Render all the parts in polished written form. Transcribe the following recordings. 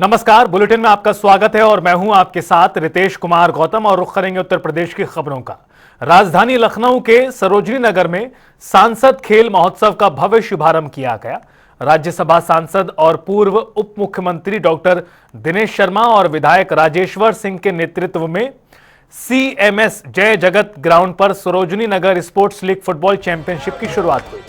नमस्कार, बुलेटिन में आपका स्वागत है और मैं हूं आपके साथ रितेश कुमार गौतम और रुख करेंगे उत्तर प्रदेश की खबरों का। राजधानी लखनऊ के सरोजनी नगर में सांसद खेल महोत्सव का भव्य शुभारंभ किया गया। राज्यसभा सांसद और पूर्व उप मुख्यमंत्री डॉक्टर दिनेश शर्मा और विधायक राजेश्वर सिंह के नेतृत्व में CMS जय जगत ग्राउंड पर Sarojini Nagar sports league football championship की शुरुआत हुई।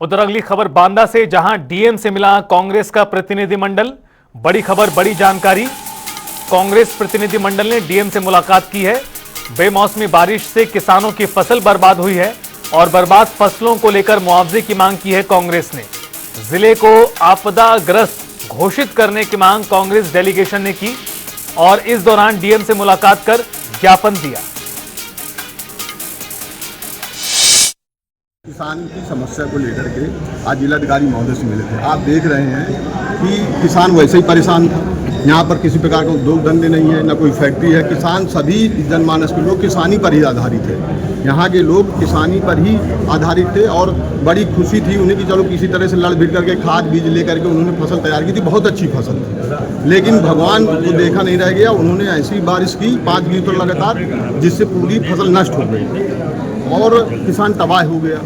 उधर अगली खबर बांदा से, जहां डीएम से मिला कांग्रेस का प्रतिनिधिमंडल। बड़ी खबर, बड़ी जानकारी। कांग्रेस प्रतिनिधिमंडल ने डीएम से मुलाकात की है। बेमौसमी बारिश से किसानों की फसल बर्बाद हुई है और बर्बाद फसलों को लेकर मुआवजे की मांग की है कांग्रेस ने। जिले को आपदाग्रस्त घोषित करने की मांग कांग्रेस डेलीगेशन ने की और इस दौरान डीएम से मुलाकात कर ज्ञापन दिया। किसान की समस्या को लेकर के आज जिलाधिकारी महोदय से मिले थे। आप देख रहे हैं कि किसान वैसे ही परेशान था। यहाँ पर किसी प्रकार का उद्योग धंधे नहीं है, न कोई फैक्ट्री है। किसान, सभी जनमानस के लोग किसानी पर ही आधारित है। यहाँ के लोग किसानी पर ही आधारित थे और बड़ी खुशी थी उन्हें कि चलो किसी तरह से लड़ भिड़ करके खाद बीज ले करके उन्होंने फसल तैयार की थी। बहुत अच्छी फसल थी, लेकिन भगवान को देखा नहीं रह गया। उन्होंने ऐसी बारिश की 5 लीटर लगातार, जिससे पूरी फसल नष्ट हो गई और किसान तबाह हो गया।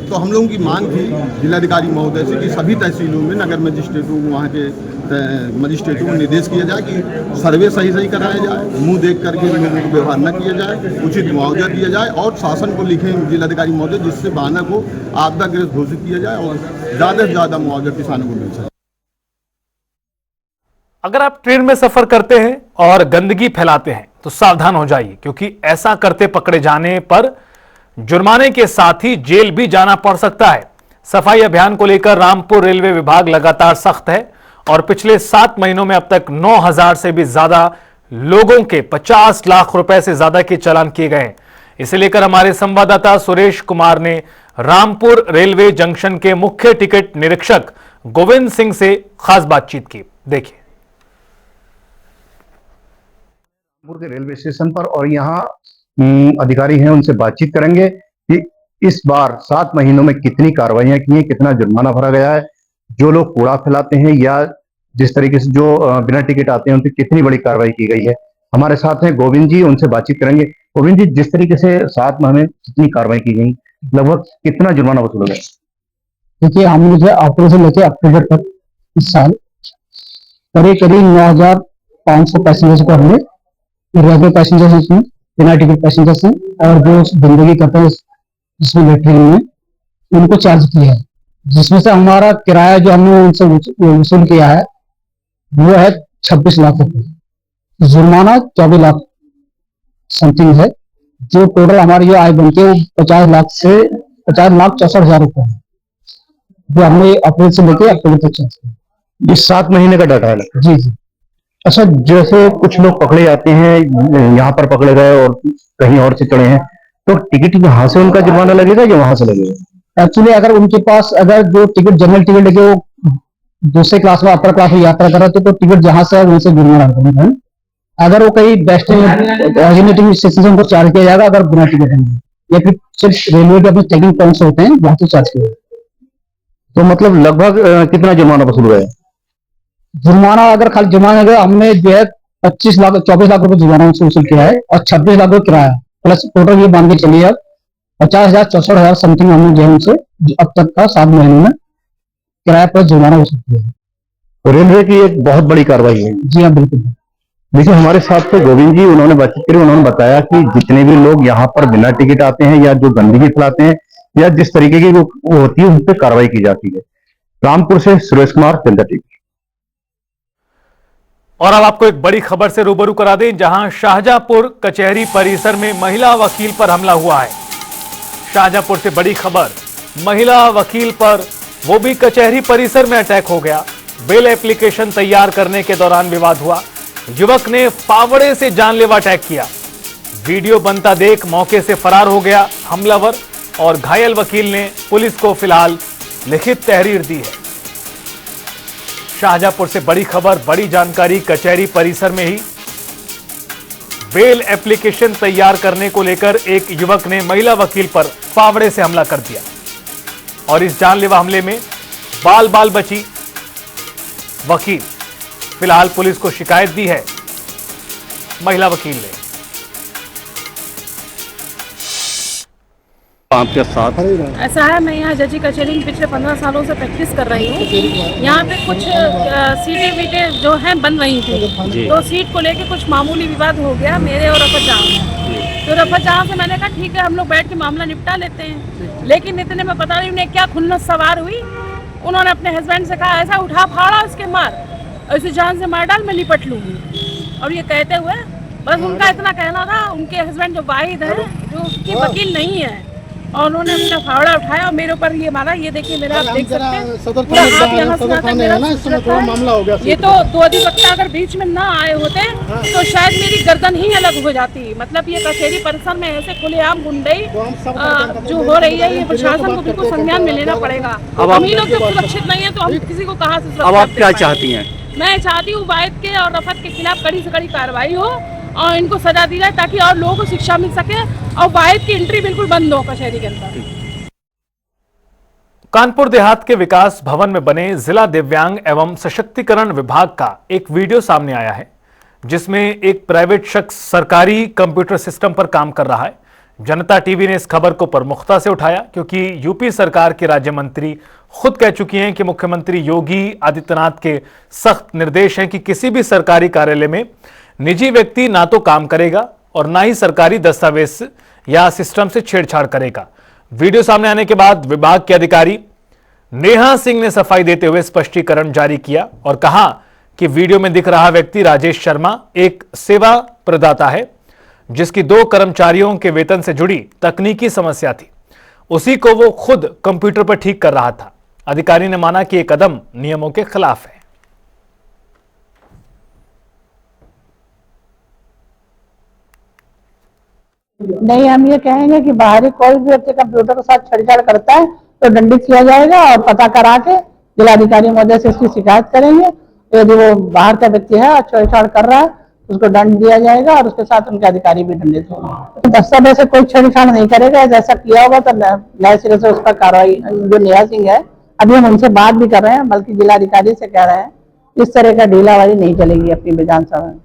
तो हम लोगों की मांग थी जिलाधिकारी महोदय से कि सभी तहसीलों में नगर मजिस्ट्रेटों, वहाँ के मजिस्ट्रेटों को निर्देश किया जाए कि सर्वे सही कराया जाए, मुंह देख करके लोगों को व्यवहार न किया जाए, उचित मुआवजा दिया जाए और शासन को लिखें जिलाधिकारी महोदय, जिससे बहाना को आपदाग्रस्त घोषित किया जाए और ज़्यादा से ज़्यादा मुआवजा किसानों को मिल सके। अगर आप ट्रेन में सफर करते हैं और गंदगी फैलाते हैं तो सावधान हो जाइए, क्योंकि ऐसा करते पकड़े जाने पर जुर्माने के साथ ही जेल भी जाना पड़ सकता है। सफाई अभियान को लेकर रामपुर रेलवे विभाग लगातार सख्त है और पिछले 7 महीनों में अब तक 9,000 से भी ज्यादा लोगों के 50 लाख रुपए से ज्यादा के चालान किए गए हैं। इसे लेकर हमारे संवाददाता सुरेश कुमार ने रामपुर रेलवे जंक्शन के मुख्य टिकट निरीक्षक गोविंद सिंह से खास बातचीत की। देखिए। रामपुर के रेलवे स्टेशन पर और यहाँ अधिकारी हैं, उनसे बातचीत करेंगे कि इस बार 7 महीनों में कितनी कार्रवाइयां की हैं, कितना जुर्माना भरा गया है, जो लोग कूड़ा फैलाते हैं या जिस तरीके से जो बिना टिकट आते हैं उन पर कितनी बड़ी कार्रवाई की गई है। हमारे साथ हैं गोविंद जी, उनसे बातचीत करेंगे। गोविंद जी, जिस तरीके से 7 माह में कितनी कार्रवाई की गई, लगभग कितना जुर्माना वसूला गया? देखिए, हमने जो अप्रैल से लेकर अक्टूबर तक इस साल करीब 9,500 पैसेंजर्स को हमने रेगुलर पैसेंजर्स में, बिना टिकट पैसेंजर्स हैं और जो जिंदगी करते हैं जिसमें लेटरिन में, उनको चार्ज किया है। जिसमें से हमारा किराया जो हमने उनसे वसूल किया है वो है 26 लाख रुपए। जुर्माना 24 लाख समथिंग है। जो टोटल हमारी जो आय बनती है वो 50 लाख 64,000 रुपए है, जो हमने अप्रैल से लेकर अक्टूबर तक चार्ज किया। ये 7 महीने का डाटा है? जी जी। अच्छा, जैसे कुछ लोग पकड़े जाते हैं, यहाँ पर पकड़े गए और कहीं और से चढ़े हैं, तो टिकट यहाँ से उनका जुर्माना लगेगा या वहां से लगेगा? एक्चुअली अगर उनके पास अगर जो टिकट जनरल टिकट लेके वो दूसरे क्लास में, अपर क्लास में यात्रा कर रहे थे, तो टिकट जहां से है वहीं से जुर्माना लगेगा। अगर वो कहीं डेस्टिनेटिंग स्टेशन से उनको चार्ज किया जाएगा अगर बिना टिकट है, या फिर सिर्फ रेलवे के अपने चेकिंग पॉइंट्स होते हैं वहां से चार्ज किया जाएगा। तो मतलब लगभग कितना जुर्माना वसूल गया? जुर्माना अगर खाली जुर्माना का हमने जो है 24 लाख रुपए जुर्माना वसूल किया है और 26 लाख रुपए किराया, प्लस टोटल ये मान के चलिए अब 50,000 64,000 समथिंग हमने जो है उनसे अब तक का 7 महीने में किराया पर जुर्माना वसूल किया है। तो रेलवे की एक बहुत बड़ी कार्रवाई है। जी हाँ, बिल्कुल। देखिए, हमारे साथ थे गोविंद जी, उन्होंने बातचीत करी। उन्होंने बताया कि जितने भी लोग यहाँ पर बिना टिकट आते हैं या जो गंदगी फैलाते हैं, या जिस तरीके की वो होती है उन पर कार्रवाई की जाती है। रामपुर से सुरेश कुमार, जनता टीवी। और अब आपको एक बड़ी खबर से रूबरू करा दें, जहां शाहजहांपुर कचहरी परिसर में महिला वकील पर हमला हुआ है। शाहजहांपुर से बड़ी खबर, महिला वकील पर वो भी कचहरी परिसर में अटैक हो गया। बेल एप्लीकेशन तैयार करने के दौरान विवाद हुआ। युवक ने फावड़े से जानलेवा अटैक किया। वीडियो बनता देख मौके से फरार हो गया हमलावर और घायल वकील ने पुलिस को फिलहाल लिखित तहरीर दी है। शाहजहांपुर से बड़ी खबर, बड़ी जानकारी, कचहरी परिसर में ही बेल एप्लीकेशन तैयार करने को लेकर एक युवक ने महिला वकील पर फावड़े से हमला कर दिया और इस जानलेवा हमले में बाल बाल बची वकील। फिलहाल पुलिस को शिकायत दी है महिला वकील ने। आपके साथ ऐसा है, मैं यहाँ जजी कचहरी में पिछले 15 सालों से प्रैक्टिस कर रही हूँ। यहाँ पे कुछ सीटें वीटें जो हैं बन रही थी, तो सीट को लेके कुछ मामूली विवाद हो गया मेरे और रफत जहाँ में। तो रफत जहाँ से मैंने कहा ठीक है हम लोग बैठ के मामला निपटा लेते हैं, लेकिन इतने में पता नहीं उन्हें क्या खुन्नस सवार हुई। उन्होंने अपने हस्बैंड से कहा ऐसा उठा फाड़ा उसके मार, ऐसे जान से मार डाल, मैं निपट लूंगी। और ये कहते हुए बस उनका इतना कहना था, उनके हस्बैंड जो वाहिद है जो उसके वकील नहीं है, और उन्होंने अपना फावड़ा उठाया और मेरे ऊपर ये मारा। ये देखिए मेरा, आप देख सकते हैं पूरा हाथ यहाँ से मामला हो गया। ये तो दो अधिवक्ता अगर बीच में ना आए होते तो शायद मेरी गर्दन ही अलग हो जाती। मतलब ये कचहरी परिसर में ऐसे खुलेआम गुंडई जो हो रही है, ये प्रशासन को बिल्कुल संज्ञान में लेना पड़ेगा। हम ही लोग जब सुरक्षित नहीं है तो हम किसी को कहाँ से सुरक्षित। अब आप क्या चाहती हैं? मैं चाहती हूँ वाहिद के और रफत के खिलाफ कड़ी से कड़ी कार्रवाई हो और इनको सजा दी जाए ताकि और लोगों को शिक्षा मिल सके और वाहिद की एंट्री बिल्कुल बंद हो कचहरी के अंदर। कानपुर देहात के विकास भवन में बने जिला दिव्यांग एवं सशक्तिकरण विभाग का एक वीडियो सामने आया है, जिसमें एक प्राइवेट शख्स सरकारी कंप्यूटर सिस्टम पर काम कर रहा है। जनता टीवी ने इस खबर को प्रमुखता से उठाया क्योंकि यूपी सरकार के राज्य मंत्री खुद कह चुकी हैं कि मुख्यमंत्री योगी आदित्यनाथ के सख्त निर्देश हैं कि किसी भी सरकारी कार्यालय में निजी व्यक्ति ना तो काम करेगा और ना ही सरकारी दस्तावेज या सिस्टम से छेड़छाड़ करेगा। वीडियो सामने आने के बाद विभाग के अधिकारी नेहा सिंह ने सफाई देते हुए स्पष्टीकरण जारी किया और कहा कि वीडियो में दिख रहा व्यक्ति राजेश शर्मा एक सेवा प्रदाता है, जिसकी 2 कर्मचारियों के वेतन से जुड़ी तकनीकी समस्या थी। उसी को वो खुद कंप्यूटर पर ठीक कर रहा था। अधिकारी ने माना कि यह कदम नियमों के खिलाफ है। नहीं, हम ये कहेंगे कि बाहरी कोई भी व्यक्ति कंप्यूटर के साथ छेड़छाड़ करता है तो दंडित किया जाएगा और पता करा के जिलाधिकारी महोदय से इसकी शिकायत करेंगे। यदि वो बाहर का व्यक्ति है और छेड़छाड़ कर रहा है उसको दंड दिया जाएगा और उसके साथ उनके अधिकारी भी दंडित होंगे। दस्तावेज से कोई छेड़छाड़ नहीं करेगा, जैसा किया होगा तो नए सिरे से उस पर कार्रवाई। जो नेहा सिंह है, अभी हम उनसे बात भी कर रहे हैं, बल्कि जिलाधिकारी से कह रहे हैं इस तरह का ढीलावारी नहीं चलेगी अपनी विधानसभा में।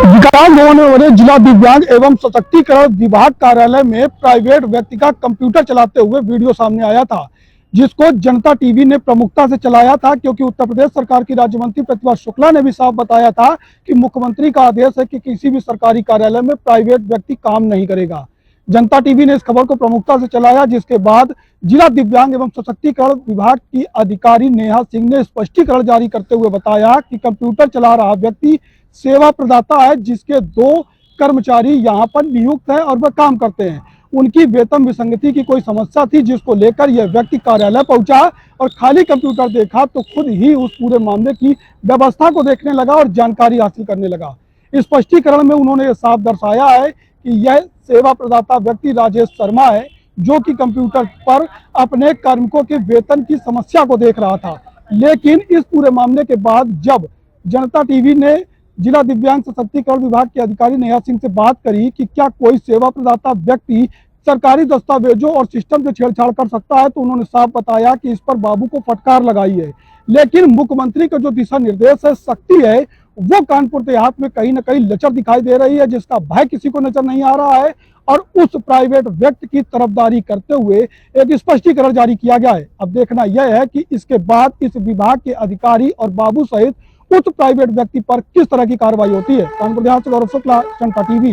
विकास भवन में बने जिला दिव्यांग एवं सशक्तिकरण विभाग कार्यालय में प्राइवेट व्यक्ति का कंप्यूटर चलाते हुए वीडियो सामने आया था, जिसको जनता टीवी ने प्रमुखता से चलाया था क्योंकि उत्तर प्रदेश सरकार की राज्य मंत्री प्रतिभा शुक्ला ने भी साफ बताया था कि मुख्यमंत्री का आदेश है कि किसी भी सरकारी कार्यालय में प्राइवेट व्यक्ति काम नहीं करेगा। जनता टीवी ने इस खबर को प्रमुखता से चलाया, जिसके बाद जिला दिव्यांग एवं सशक्तिकरण विभाग की अधिकारी नेहा सिंह ने स्पष्टीकरण जारी करते हुए बताया कि कंप्यूटर चला रहा व्यक्ति सेवा प्रदाता है, जिसके 2 कर्मचारी यहाँ पर नियुक्त है और वह काम करते हैं। उनकी वेतन विसंगति की कोई समस्या थी, जिसको लेकर यह व्यक्ति कार्यालय पहुंचा और खाली कंप्यूटर देखा तो खुद ही उस पूरे मामले की व्यवस्था को देखने लगा और जानकारी हासिल करने लगा। इस स्पष्टीकरण में उन्होंने ये साफ दर्शाया है कि यह सेवा प्रदाता व्यक्ति राजेश शर्मा है, जो कि कंप्यूटर पर अपने कार्मिकों के वेतन की समस्या को देख रहा था। लेकिन इस पूरे मामले के बाद जब जनता टीवी ने जिला दिव्यांग सशक्तिकरण विभाग के अधिकारी नेहा सिंह से बात करी कि क्या कोई सेवा प्रदाता व्यक्ति सरकारी दस्तावेजों और सिस्टम से छेड़छाड़ कर सकता है, तो उन्होंने साफ बताया कि इस पर बाबू को फटकार लगाई है। लेकिन मुख्यमंत्री का जो दिशा निर्देश है, सख्ती है, वो कानपुर देहात में कहीं ना कहीं लचर दिखाई दे रही है, जिसका भय किसी को नजर नहीं आ रहा है और उस प्राइवेट व्यक्ति की तरफदारी करते हुए एक स्पष्टीकरण जारी किया गया है। अब देखना यह है कि इसके बाद इस विभाग के अधिकारी और बाबू सहित उस प्राइवेट व्यक्ति पर किस तरह की कार्रवाई होती है। कानपुर देहात से गौरव शुक्ला, जनता टीवी।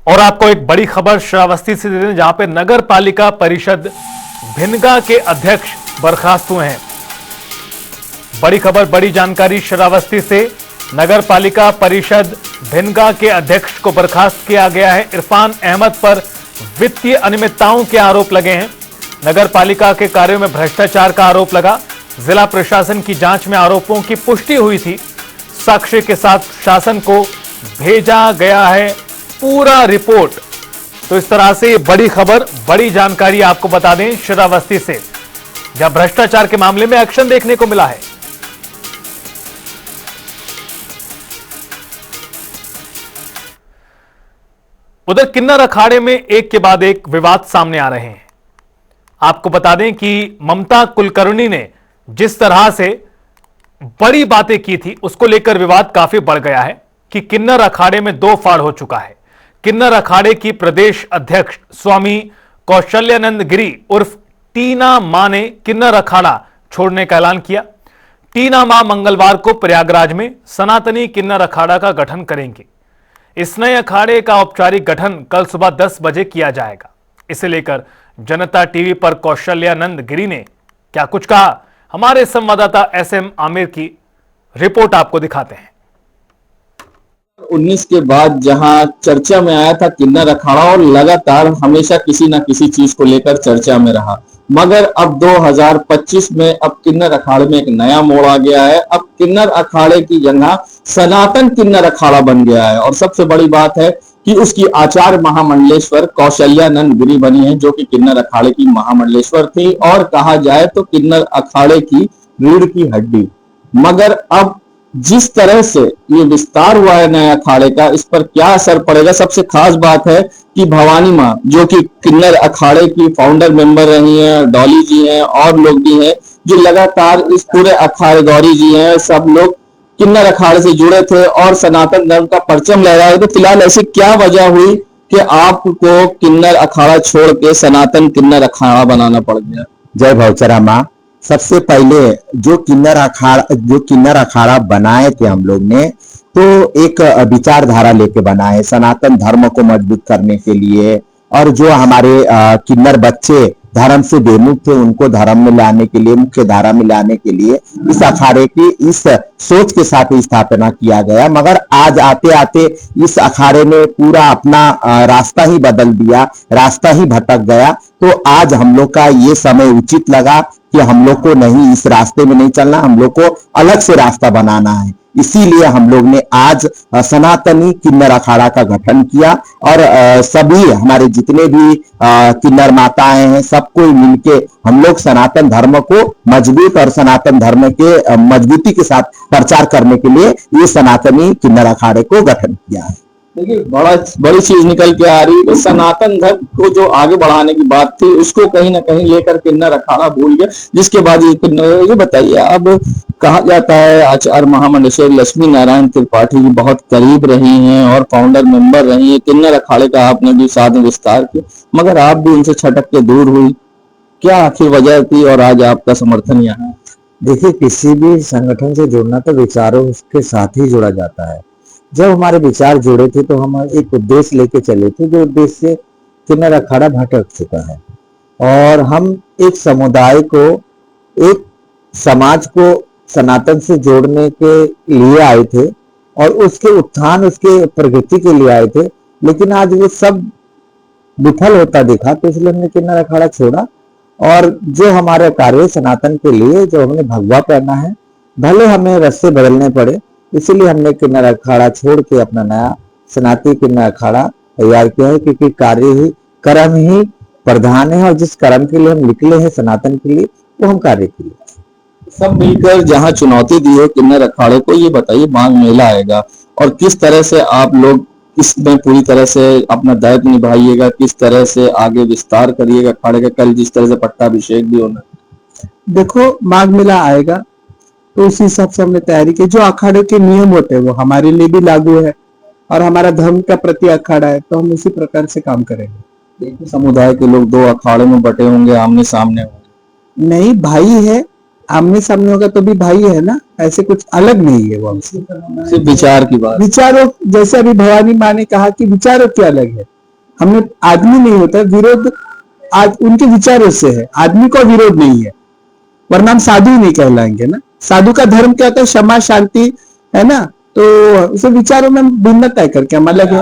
और आपको एक बड़ी खबर श्रावस्ती से दे दें, जहां पे नगर पालिका परिषद भिनगा के अध्यक्ष बर्खास्त हुए हैं। बड़ी खबर, बड़ी जानकारी श्रावस्ती से। नगर पालिका परिषद भिनगा के अध्यक्ष को बर्खास्त किया गया है। इरफान अहमद पर वित्तीय अनियमितताओं के आरोप लगे हैं। नगर पालिका के कार्यों में भ्रष्टाचार का आरोप लगा। जिला प्रशासन की जांच में आरोपों की पुष्टि हुई थी। साक्ष्य के साथ शासन को भेजा गया है पूरा रिपोर्ट। तो इस तरह से ये बड़ी खबर, बड़ी जानकारी आपको बता दें श्रावस्ती से, जहां भ्रष्टाचार के मामले में एक्शन देखने को मिला है। उधर किन्नर अखाड़े में एक के बाद एक विवाद सामने आ रहे हैं। आपको बता दें कि ममता कुलकर्णी ने जिस तरह से बड़ी बातें की थी, उसको लेकर विवाद काफी बढ़ गया है कि किन्नर अखाड़े में दो फाड़ हो चुका है। किन्नर अखाड़े की प्रदेश अध्यक्ष स्वामी कौशल्यानंद गिरी उर्फ टीना मां ने किन्नर अखाड़ा छोड़ने का ऐलान किया। टीना मां मंगलवार को प्रयागराज में सनातनी किन्नर अखाड़ा का गठन करेंगे। इस नए अखाड़े का औपचारिक गठन कल सुबह 10 बजे किया जाएगा। इसे लेकर जनता टीवी पर कौशल्यानंद गिरी ने क्या कुछ कहा, हमारे संवाददाता SM आमिर की रिपोर्ट आपको दिखाते हैं। 19 के बाद जहां चर्चा में आया था किन्नर अखाड़ा और लगातार हमेशा किसी ना किसी चीज को लेकर चर्चा में रहा, मगर अब 2025 में अब किन्नर अखाड़े में एक नया मोड़ आ गया है। अब किन्नर अखाड़े की जगह सनातन किन्नर अखाड़ा बन गया है और सबसे बड़ी बात है कि उसकी आचार्य महामंडलेश्वर कौशल्यानंद गिरी बनी है, जो कि किन्नर अखाड़े की महामंडलेश्वर थी और कहा जाए तो किन्नर अखाड़े की रीढ़ की हड्डी। मगर अब जिस तरह से ये विस्तार हुआ है नए अखाड़े का, इस पर क्या असर पड़ेगा। सबसे खास बात है कि भवानी माँ, जो कि किन्नर अखाड़े की फाउंडर मेंबर रही हैं, डॉली जी हैं और लोग भी हैं जो लगातार इस पूरे अखाड़े, गौरी जी हैं, सब लोग किन्नर अखाड़े से जुड़े थे और सनातन धर्म का परचम लहराए थे। फिलहाल ऐसी क्या वजह हुई कि आपको किन्नर अखाड़ा छोड़ के सनातन किन्नर अखाड़ा बनाना पड़ गया? जय भवचरा माँ। सबसे पहले जो किन्नर अखाड़ा बनाए थे हम लोग ने, तो एक विचारधारा लेके बनाए सनातन धर्म को मजबूत करने के लिए, और जो हमारे किन्नर बच्चे धर्म से बेमुख थे उनको धर्म में लाने के लिए, मुख्य धारा में लाने के लिए इस अखाड़े की इस सोच के साथ स्थापना किया गया। मगर आज आते आते इस अखाड़े ने पूरा अपना रास्ता ही बदल दिया, रास्ता ही भटक गया। तो आज हम लोग का ये समय उचित लगा कि हम लोग को नहीं, इस रास्ते में नहीं चलना, हम लोग को अलग से रास्ता बनाना है। इसीलिए हम लोग ने आज सनातनी किन्नर अखाड़ा का गठन किया और सभी हमारे जितने भी किन्नर माताएं हैं, सबको मिलके हम लोग सनातन धर्म को मजबूत और सनातन धर्म के मजबूती के साथ प्रचार करने के लिए ये सनातनी किन्नर अखाड़े को गठन किया है। देखिए, बड़ी चीज निकल के आ रही है। सनातन धर्म को जो आगे बढ़ाने की बात थी, उसको कहीं ना कहीं लेकर किन्नर अखाड़ा भूल गया, जिसके बाद ये बताइए, अब कहा जाता है आचार्य महामंडलेश्वर लक्ष्मी नारायण त्रिपाठी जी बहुत करीब रही हैं और फाउंडर मेंबर रही हैं। किन्नर अखाड़े का आपने भी साथ में विस्तार किया, मगर आप भी उनसे छटक के दूर हुई, क्या आखिर वजह थी और आज आपका समर्थन यहाँ? देखिए, किसी भी संगठन से जुड़ना तो विचारों के साथ ही जुड़ा जाता है। जब हमारे विचार जुड़े थे तो हम एक उद्देश्य लेके चले थे, जो उद्देश्य किन्नर अखाड़ा भटक चुका है, और हम एक समुदाय को, एक समाज को सनातन से जोड़ने के लिए आए थे और उसके उत्थान, उसके प्रगति के लिए आए थे। लेकिन आज वो सब विफल होता दिखा, तो इसलिए हमने किन्नर अखाड़ा छोड़ा और जो हमारे कार्य सनातन के लिए जो हमने भगवा पहना है, भले हमें रास्ते बदलने पड़े, इसीलिए हमने किन्नर अखाड़ा छोड़ के अपना नया सनातनी किन्नर अखाड़ा तैयार किया है। क्योंकि कार्य ही, कर्म ही प्रधान है और जिस कर्म के लिए हम निकले हैं सनातन के लिए, वो हम कार्य के लिए। सब मिलकर जहां चुनौती दी है किन्नर अखाड़े को, ये बताइए माघ मेला आएगा और किस तरह से आप लोग इसमें पूरी तरह से अपना दायित्व निभाइएगा, किस तरह से आगे विस्तार करिएगा अखाड़े का? कल जिस तरह से पट्टाभिषेक भी होना, देखो माघ मेला आएगा तो उसी हिसाब से हमने तैयारी की। जो अखाड़े के नियम होते हैं वो हमारे लिए भी लागू है और हमारा धर्म का प्रति अखाड़ा है, तो हम उसी प्रकार से काम करेंगे। समुदाय के लोग दो अखाड़े में बटे होंगे, आमने सामने होंगे? नहीं, भाई है, आमने सामने होगा तो भी भाई है ना, ऐसे कुछ अलग नहीं है। वो हमसे सिर्फ विचार की बात, विचारों, जैसे अभी भवानी माँ ने कहा कि विचारों की अलग है, हमें आदमी नहीं होता, विरोध आज उनके विचारों से है, आदमी को विरोध नहीं है, वरना हम साधु ही नहीं कहलाएंगे ना। साधु का धर्म क्या होता है? क्षमा, शांति, है ना। तो उसे विचारों में भिन्नता है करके हम अलग है।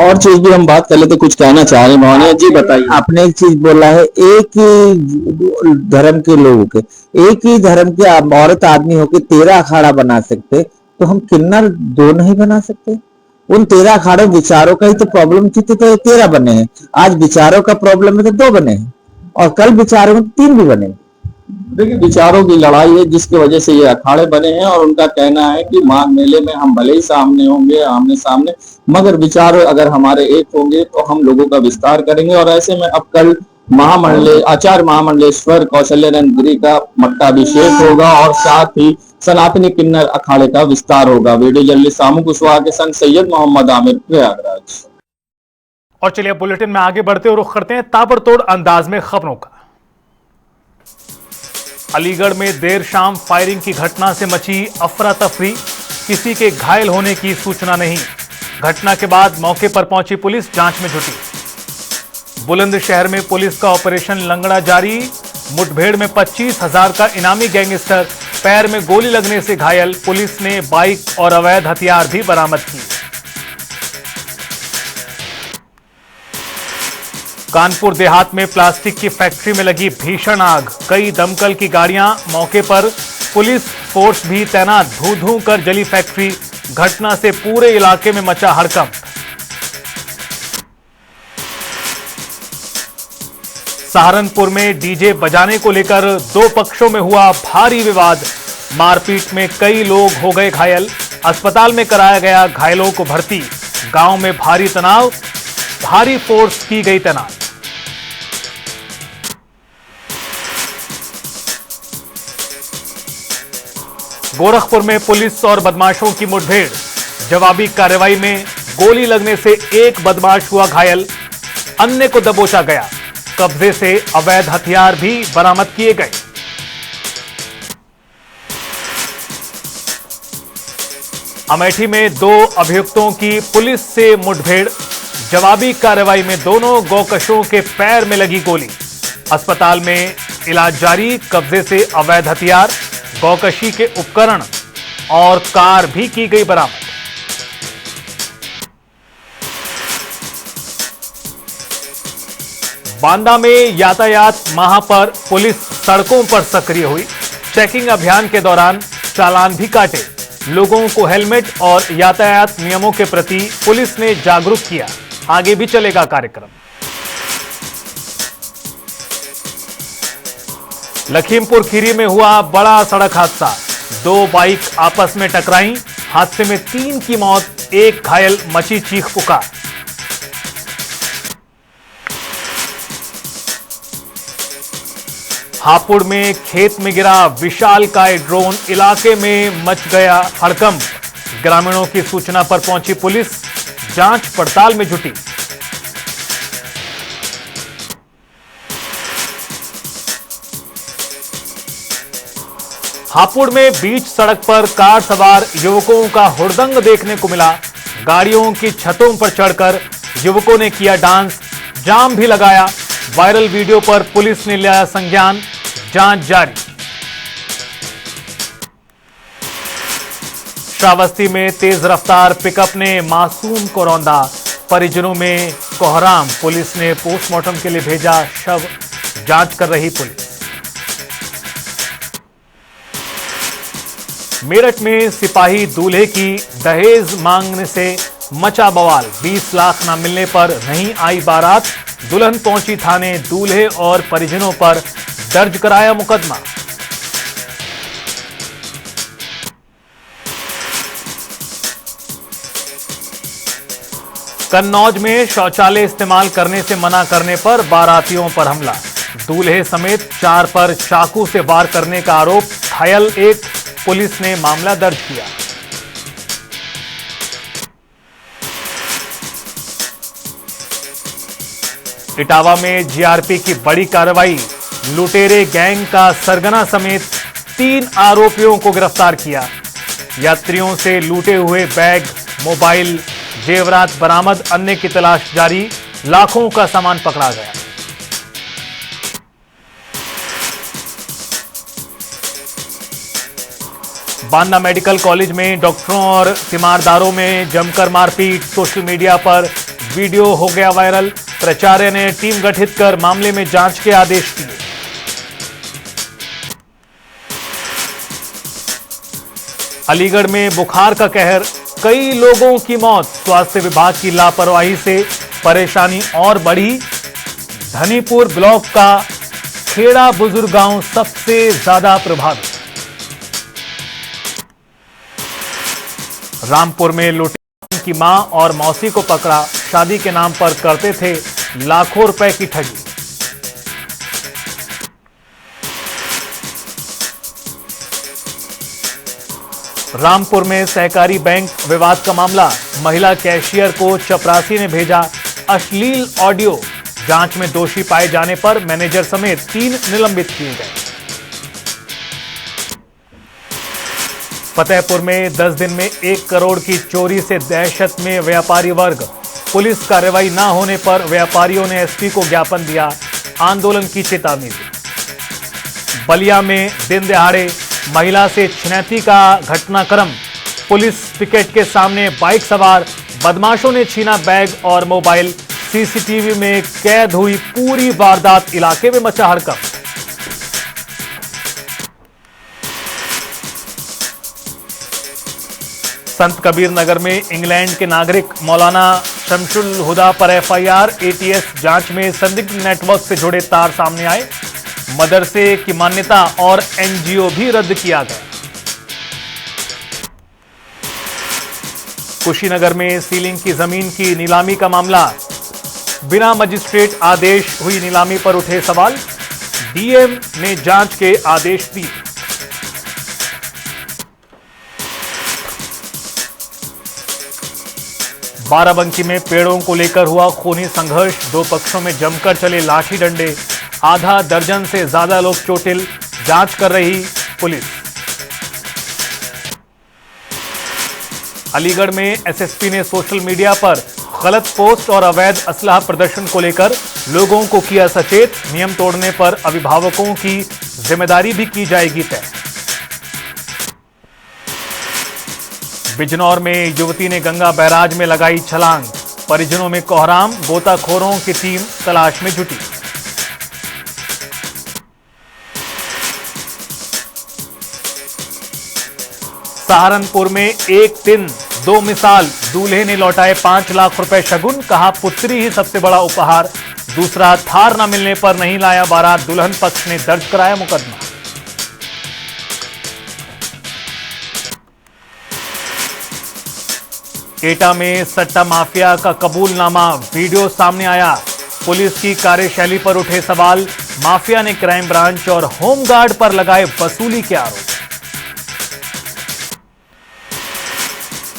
और चीज भी हम बात कर लेते, कुछ कहना चाह रहे मोहनिया जी, बताइए। आपने एक चीज बोला है, एक ही धर्म के लोगों के, एक ही धर्म के औरत आदमी होके 13 अखाड़ा बना सकते, तो हम किन्नर 2 नहीं बना सकते? उन 13 अखाड़ों विचारों का ही तो प्रॉब्लम थी, तो 13 बने हैं। आज विचारों का प्रॉब्लम है तो 2 बने हैं, और कल विचारों में 3 भी बने। देखिए, विचारों की लड़ाई है जिसकी वजह से ये अखाड़े बने हैं, और उनका कहना है कि माघ मेले में हम भले ही सामने होंगे, आमने सामने, मगर विचार अगर हमारे एक होंगे तो हम लोगों का विस्तार करेंगे। और ऐसे में अब कल आचार्य महामंडलेश्वर कौशल्यानंद गिरी का मट्टाभिषेक होगा, और साथ ही सनातनी किन्नर अखाड़े का विस्तार होगा। वीडियो जर्नलिस्ट सामू कुशवाहा के संग सैयद मोहम्मद आमिर, प्रयागराज। और चलिए बुलेटिन में आगे बढ़ते और रुख करते हैं ताबड़तोड़ अंदाज में खबरों का। अलीगढ़ में देर शाम फायरिंग की घटना से मची अफरा तफरी, किसी के घायल होने की सूचना नहीं। घटना के बाद मौके पर पहुंची पुलिस जांच में जुटी। बुलंदशहर में पुलिस का ऑपरेशन लंगड़ा जारी, मुठभेड़ में 25,000 का इनामी गैंगस्टर पैर में गोली लगने से घायल, पुलिस ने बाइक और अवैध हथियार भी बरामद किए। कानपुर देहात में प्लास्टिक की फैक्ट्री में लगी भीषण आग, कई दमकल की गाड़ियां मौके पर, पुलिस फोर्स भी तैनात, धू धू कर जली फैक्ट्री। घटना से पूरे इलाके में मचा हड़कंप। सहारनपुर में डीजे बजाने को लेकर 2 पक्षों में हुआ भारी विवाद, मारपीट में कई लोग हो गए घायल, अस्पताल में कराया गया घायलों को भर्ती। गांव में भारी तनाव, भारी फोर्स की गई तैनात। गोरखपुर में पुलिस और बदमाशों की मुठभेड़, जवाबी कार्रवाई में गोली लगने से एक बदमाश हुआ घायल, अन्य को दबोचा गया। कब्जे से अवैध हथियार भी बरामद किए गए। अमेठी में 2 अभियुक्तों की पुलिस से मुठभेड़, जवाबी कार्रवाई में दोनों गौकशों के पैर में लगी गोली, अस्पताल में इलाज जारी। कब्जे से अवैध हथियार, गौकशी के उपकरण और कार भी की गई बरामद। बांदा में यातायात माह पर पुलिस सड़कों पर सक्रिय हुई, चेकिंग अभियान के दौरान चालान भी काटे। लोगों को हेलमेट और यातायात नियमों के प्रति पुलिस ने जागरूक किया। आगे भी चलेगा कार्यक्रम। लखीमपुर खीरी में हुआ बड़ा सड़क हादसा, 2 बाइक आपस में टकराई, हादसे में 3 की मौत, 1 घायल, मची चीख पुकार। हापुड़ में खेत में गिरा विशालकाय ड्रोन, इलाके में मच गया हड़कंप। ग्रामीणों की सूचना पर पहुंची पुलिस, जांच पड़ताल में जुटी। हापुड़ में बीच सड़क पर कार सवार युवकों का हुड़दंग देखने को मिला। गाड़ियों की छतों पर चढ़कर युवकों ने किया डांस, जाम भी लगाया। वायरल वीडियो पर पुलिस ने लिया संज्ञान, जांच जारी। श्रावस्ती में तेज रफ्तार पिकअप ने मासूम को रौंदा, परिजनों में कोहराम। पुलिस ने पोस्टमार्टम के लिए भेजा शव, जांच कर रही पुलिस। मेरठ में सिपाही दूल्हे की दहेज मांगने से मचा बवाल, 20 लाख न मिलने पर नहीं आई बारात। दुल्हन पहुंची थाने, दूल्हे और परिजनों पर दर्ज कराया मुकदमा। कन्नौज में शौचालय इस्तेमाल करने से मना करने पर बारातियों पर हमला, दूल्हे समेत 4 पर चाकू से वार करने का आरोप, घायल 1। पुलिस ने मामला दर्ज किया। इटावा में जीआरपी की बड़ी कार्रवाई, लुटेरे गैंग का सरगना समेत 3 आरोपियों को गिरफ्तार किया। यात्रियों से लूटे हुए बैग, मोबाइल, जेवरात बरामद, अन्य की तलाश जारी, लाखों का सामान पकड़ा गया। बांदा मेडिकल कॉलेज में डॉक्टरों और तीमारदारों में जमकर मारपीट, सोशल मीडिया पर वीडियो हो गया वायरल। प्राचार्य ने टीम गठित कर मामले में जांच के आदेश दिए। अलीगढ़ में बुखार का कहर, कई लोगों की मौत, स्वास्थ्य विभाग की लापरवाही से परेशानी और बढ़ी। धनीपुर ब्लॉक का खेड़ा बुजुर्ग गांव सबसे ज्यादा प्रभावित। रामपुर में लुटेरों की मां और मौसी को पकड़ा, शादी के नाम पर करते थे लाखों रुपए की ठगी। रामपुर में सहकारी बैंक विवाद का मामला, महिला कैशियर को चपरासी ने भेजा अश्लील ऑडियो, जांच में दोषी पाए जाने पर मैनेजर समेत 3 निलंबित किए गए। फतेहपुर में 10 दिन में 1 करोड़ की चोरी से दहशत में व्यापारी वर्ग, पुलिस कार्रवाई न होने पर व्यापारियों ने एसपी को ज्ञापन दिया, आंदोलन की चेतावनी दी। बलिया में दिन दहाड़े महिला से छिनैती का घटनाक्रम, पुलिस पिकेट के सामने बाइक सवार बदमाशों ने छीना बैग और मोबाइल, सीसीटीवी में कैद हुई पूरी वारदात, इलाके में मचा हड़कंप। संत कबीर नगर में इंग्लैंड के नागरिक मौलाना शमशुल हुदा पर एफआईआर, एटीएस जांच में संदिग्ध नेटवर्क से जुड़े तार सामने आए, मदरसे की मान्यता और एनजीओ भी रद्द किया गया। कुशीनगर में सीलिंग की जमीन की नीलामी का मामला, बिना मजिस्ट्रेट आदेश हुई नीलामी पर उठे सवाल, डीएम ने जांच के आदेश दिए। बाराबंकी में पेड़ों को लेकर हुआ खूनी संघर्ष, 2 पक्षों में जमकर चले लाठी डंडे, आधा दर्जन से ज्यादा लोग चोटिल, जांच कर रही पुलिस। अलीगढ़ में एसएसपी ने सोशल मीडिया पर गलत पोस्ट और अवैध असलाह प्रदर्शन को लेकर लोगों को किया सचेत, नियम तोड़ने पर अभिभावकों की जिम्मेदारी भी की जाएगी तय। बिजनौर में युवती ने गंगा बैराज में लगाई छलांग, परिजनों में कोहराम, गोताखोरों की टीम तलाश में जुटी। सहारनपुर में एक दिन 2 मिसाल, दूल्हे ने लौटाए 5 लाख रुपए शगुन, कहा पुत्री ही सबसे बड़ा उपहार, दूसरा थार न मिलने पर नहीं लाया बारात, दुल्हन पक्ष ने दर्ज कराया मुकदमा। एटा में सट्टा माफिया का कबूलनामा, वीडियो सामने आया, पुलिस की कार्यशैली पर उठे सवाल, माफिया ने क्राइम ब्रांच और होमगार्ड पर लगाए वसूली के आरोप।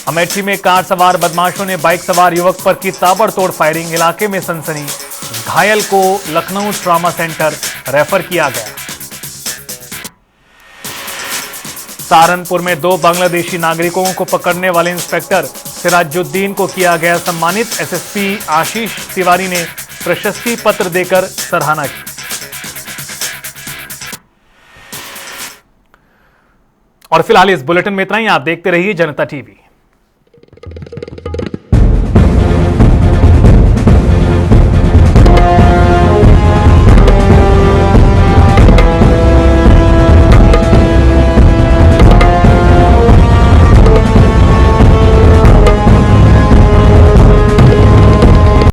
अमेठी में कार सवार बदमाशों ने बाइक सवार युवक पर की ताबड़तोड़ फायरिंग, इलाके में सनसनी, घायल को लखनऊ ट्रॉमा सेंटर रेफर किया गया। सहारनपुर में 2 बांग्लादेशी नागरिकों को पकड़ने वाले इंस्पेक्टर सिराजुद्दीन को किया गया सम्मानित, एसएसपी आशीष तिवारी ने प्रशस्ति पत्र देकर सराहना की। और फिलहाल इस बुलेटिन में इतना ही। आप देखते रहिए जनता टीवी।